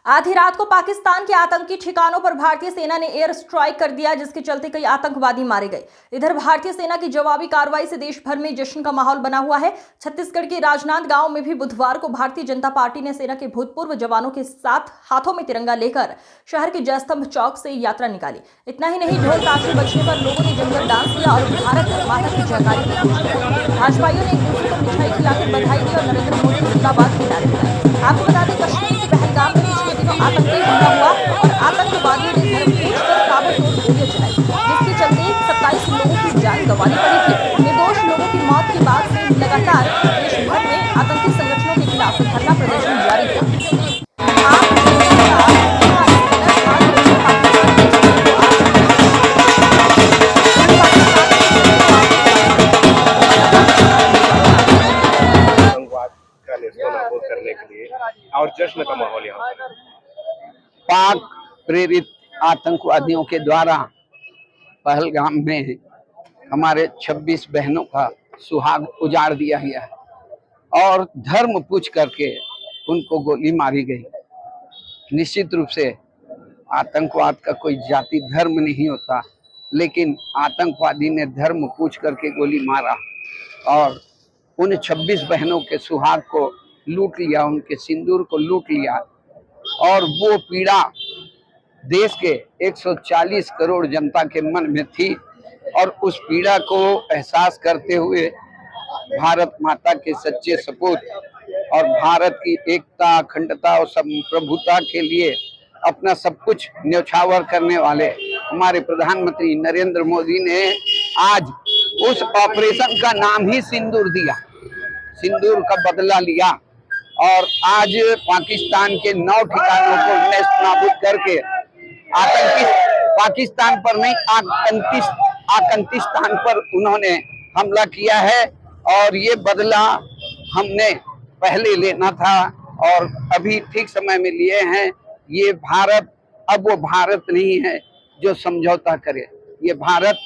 आधी रात को पाकिस्तान के आतंकी ठिकानों पर भारतीय सेना ने एयर स्ट्राइक कर दिया, जिसके चलते कई आतंकवादी मारे गए। इधर भारतीय सेना की जवाबी कार्रवाई से देश भर में जश्न का माहौल बना हुआ है। छत्तीसगढ़ के राजनांद गांव में भी बुधवार को भारतीय जनता पार्टी ने सेना के भूतपूर्व जवानों के साथ हाथों में तिरंगा लेकर शहर के जयस्तंभ चौक से यात्रा निकाली। इतना ही नहीं, ढोल ताशे बजने पर लोगों ने जमकर डांस किया और भारत माता की जयकारी की। भाजपाइयों ने एक दूसरे को मिठाई खिलाकर बधाई दी और नरेंद्र मोदी जिंदाबाद के नारे लगाए। आपको बता दें, कश्मीर के पहलगाम में पिछले दिनों आतंकी हमला हुआ और आतंकवादियों ने धर्म पूछकर ताबड़तोड़ गोलियां चलाई, जिसके चलते 27 लोगों की जान गंवानी पड़ी थी। निर्दोष लोगों की मौत के बाद से लगातार देश भर में आतंकी संगठनों के खिलाफ धरना प्रदर्शन जारी था। करने के लिए और जश्न का माहौल यहाँ पाक प्रेरित आतंकवादियों के द्वारा पहलगाम में हमारे 26 बहनों का सुहाग उजाड़ दिया गया है और धर्म पूछ करके उनको गोली मारी गई। निश्चित रूप से आतंकवाद का कोई जाति धर्म नहीं होता, लेकिन आतंकवादी ने धर्म पूछ करके गोली मारा और उन 26 बहनों के सुहाग को लूट लिया, उनके सिंदूर को लूट लिया। और वो पीड़ा देश के 140 करोड़ जनता के मन में थी और उस पीड़ा को एहसास करते हुए भारत माता के सच्चे सपूत और भारत की एकता, अखंडता और संप्रभुता के लिए अपना सब कुछ न्यौछावर करने वाले हमारे प्रधानमंत्री नरेंद्र मोदी ने आज उस ऑपरेशन का नाम ही सिंदूर दिया, सिंदूर का बदला लिया और आज पाकिस्तान के 9 ठिकानों को नेस्त नाबूद करके आतंकी पाकिस्तान पर नहीं आतंकिस्तान पर उन्होंने हमला किया है। और ये बदला हमने पहले लेना था और अभी ठीक समय में लिए हैं। ये भारत अब वो भारत नहीं है जो समझौता करे, ये भारत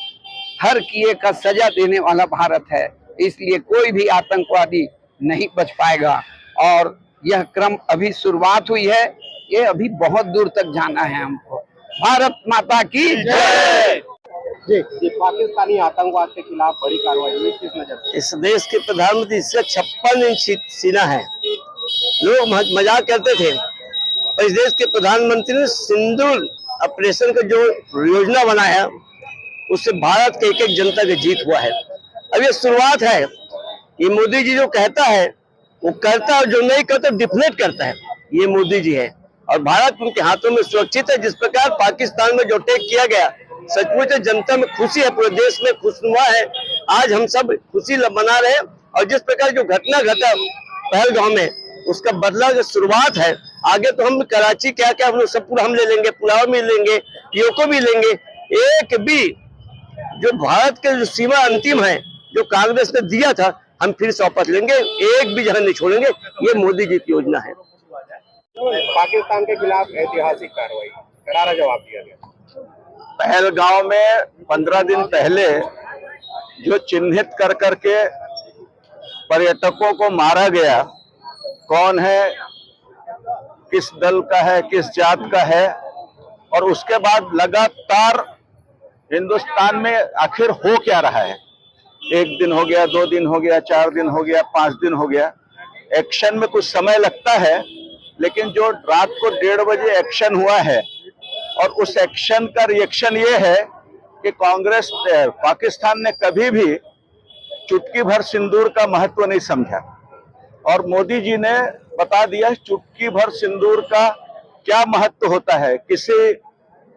हर किए का सजा देने वाला भारत है। इसलिए कोई भी आतंकवादी नहीं बच पाएगा और यह क्रम अभी शुरुआत हुई है, ये अभी बहुत दूर तक जाना है हमको। भारत माता की जय। जी, पाकिस्तानी आतंकवाद के खिलाफ बड़ी कार्रवाई हुई, किस नजर से? इस देश के प्रधानमंत्री से 56 इंच सीना है। लोग मजाक करते थे, और इस देश के प्रधानमंत्री ने सिंदूर ऑपरेशन का जो योजना बनाया उससे भारत के एक जनता की जीत हुआ है। अब ये शुरुआत है। ये मोदी जी जो कहता है वो करता है, जो नहीं करता डिफनेट करता है, ये मोदी जी है। और भारत उनके हाथों में सुरक्षित है। जिस प्रकार पाकिस्तान में जो अटैक किया गया, सचमुच जनता में खुशी है, पूरे देश में खुशनुमा है। आज हम सब खुशी मना रहे हैं और जिस प्रकार जो घटना घटा पहलगाम में, उसका बदला जो शुरुआत है। आगे तो हम कराची क्या क्या हम लोग सब पूरा हम ले लेंगे, पुलाव भी लेंगे, पीओको भी लेंगे। एक भी जो भारत के जो सीमा अंतिम है जो कांग्रेस ने दिया था, हम फिर से वापस लेंगे, एक भी जगह नहीं छोड़ेंगे। ये मोदी जी की योजना है। पाकिस्तान के खिलाफ ऐतिहासिक कार्रवाई, करारा जवाब दिया गया। पहलगाम में 15 दिन पहले जो चिन्हित कर करके पर्यटकों को मारा गया, कौन है, किस दल का है, किस जात का है, और उसके बाद लगातार हिंदुस्तान में आखिर हो क्या रहा है। 1 दिन हो गया, 2 दिन हो गया, 4 दिन हो गया, 5 दिन हो गया। एक्शन में कुछ समय लगता है, लेकिन जो रात को 1:30 बजे एक्शन हुआ है और उस एक्शन का रिएक्शन ये है कि कांग्रेस पाकिस्तान ने कभी भी चुटकी भर सिंदूर का महत्व नहीं समझा और मोदी जी ने बता दिया चुटकी भर सिंदूर का क्या महत्व होता है। किसी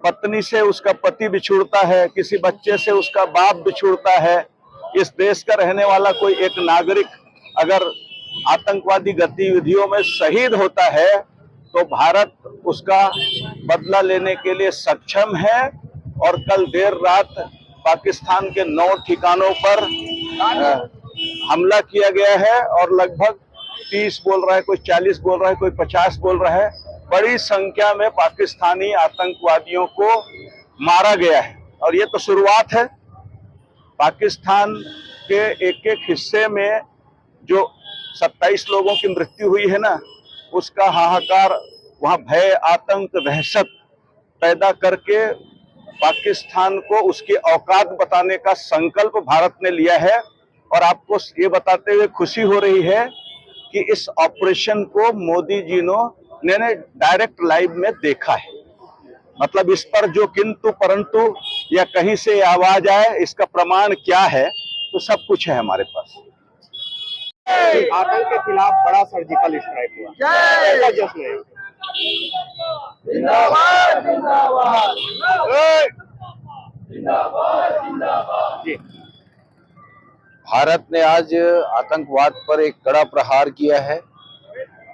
पत्नी से उसका पति बिछुड़ता है, किसी बच्चे से उसका बाप बिछुड़ता है। इस देश का रहने वाला कोई एक नागरिक अगर आतंकवादी गतिविधियों में शहीद होता है तो भारत उसका बदला लेने के लिए सक्षम है। और कल देर रात पाकिस्तान के 9 ठिकानों पर हमला किया गया है और लगभग 30 बोल रहा है, कोई 40 बोल रहा है, कोई 50 बोल रहा है। बड़ी संख्या में पाकिस्तानी आतंकवादियों को मारा गया है और ये तो शुरुआत है। पाकिस्तान के एक हिस्से में जो 27 लोगों की मृत्यु हुई है ना, उसका हाहाकार वहां भय, आतंक, दहशत पैदा करके पाकिस्तान को उसकी औकात बताने का संकल्प भारत ने लिया है। और आपको ये बताते हुए खुशी हो रही है कि इस ऑपरेशन को मोदी जी ने डायरेक्ट लाइव में देखा है। मतलब इस पर जो किंतु परंतु या कहीं से आवाज आए, इसका प्रमाण क्या है, तो सब कुछ है हमारे पास। आतंक के खिलाफ बड़ा सर्जिकल स्ट्राइक हुआ, ऐसा जश्न है। जिंदाबाद जिंदाबाद जी, भारत ने आज आतंकवाद पर एक कड़ा प्रहार किया है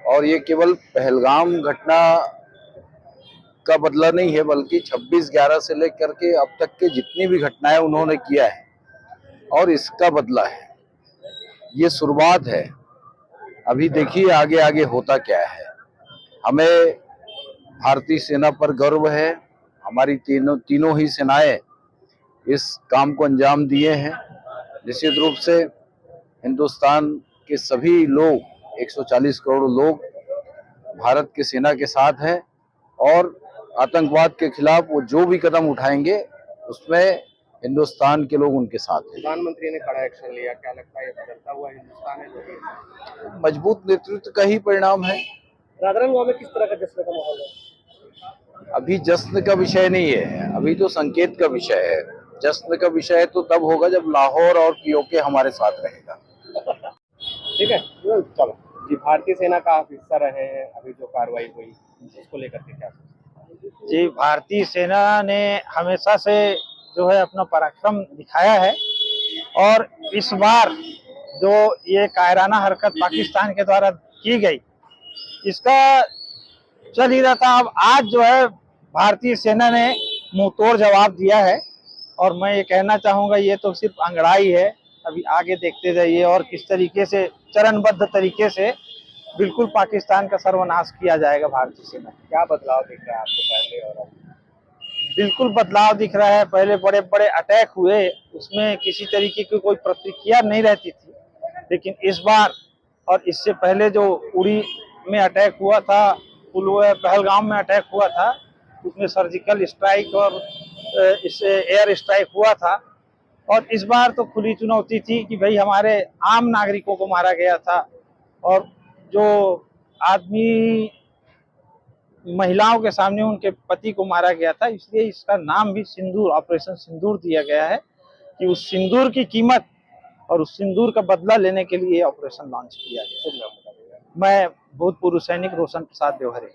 और ये केवल पहलगाम घटना का बदला नहीं है, बल्कि 26/11 से लेकर के अब तक के जितनी भी घटनाएं उन्होंने किया है और इसका बदला है। ये शुरुआत है, अभी देखिए आगे आगे होता क्या है। हमें भारतीय सेना पर गर्व है, हमारी तीनों ही सेनाएं इस काम को अंजाम दिए हैं। निश्चित रूप से हिंदुस्तान के सभी लोग, 140 करोड़ लोग भारत की सेना के साथ हैं और आतंकवाद के खिलाफ वो जो भी कदम उठाएंगे उसमें हिंदुस्तान के लोग उनके साथ हैं। प्रधानमंत्री ने कड़ा एक्शन लिया, क्या लगता है ये बदलता हुआ हिंदुस्तान है जो मजबूत नेतृत्व का ही परिणाम है। राजनांदगांव में किस तरह का जश्न का माहौल है? अभी जश्न का विषय नहीं है, अभी तो संकेत का विषय है। जश्न का विषय तो तब होगा जब लाहौर और पीओके हमारे साथ रहेगा। ठीक है, चलो जी। भारतीय सेना का आप हिस्सा रहे हैं, अभी जो कार्रवाई हुई उसको लेकर के क्या? जी, भारतीय सेना ने हमेशा से जो है अपना पराक्रम दिखाया है और इस बार जो ये कायराना हरकत पाकिस्तान के द्वारा की गई, इसका चल ही रहा था। अब आज जो है भारतीय सेना ने मुंहतोड़ जवाब दिया है और मैं ये कहना चाहूँगा, ये तो सिर्फ अंगड़ाई है। अभी आगे देखते जाइए और किस तरीके से चरणबद्ध तरीके से बिल्कुल पाकिस्तान का सर्वनाश किया जाएगा भारतीय सेना। क्या बदलाव दिख रहा है आपको पहले और अब? बिल्कुल बदलाव दिख रहा है। पहले बड़े बड़े अटैक हुए, उसमें किसी तरीके की कोई प्रतिक्रिया नहीं रहती थी, लेकिन इस बार और इससे पहले जो उड़ी में अटैक हुआ था, पहलगाम में अटैक हुआ था, उसमें सर्जिकल स्ट्राइक और इससे एयर स्ट्राइक हुआ था। और इस बार तो खुली चुनौती थी कि भाई हमारे आम नागरिकों को मारा गया था और जो आदमी महिलाओं के सामने उनके पति को मारा गया था, इसलिए इसका नाम भी सिंदूर, ऑपरेशन सिंदूर दिया गया है कि उस सिंदूर की कीमत और उस सिंदूर का बदला लेने के लिए ऑपरेशन लॉन्च किया गया। मैं भूतपूर्व सैनिक रोशन प्रसाद देवहरे।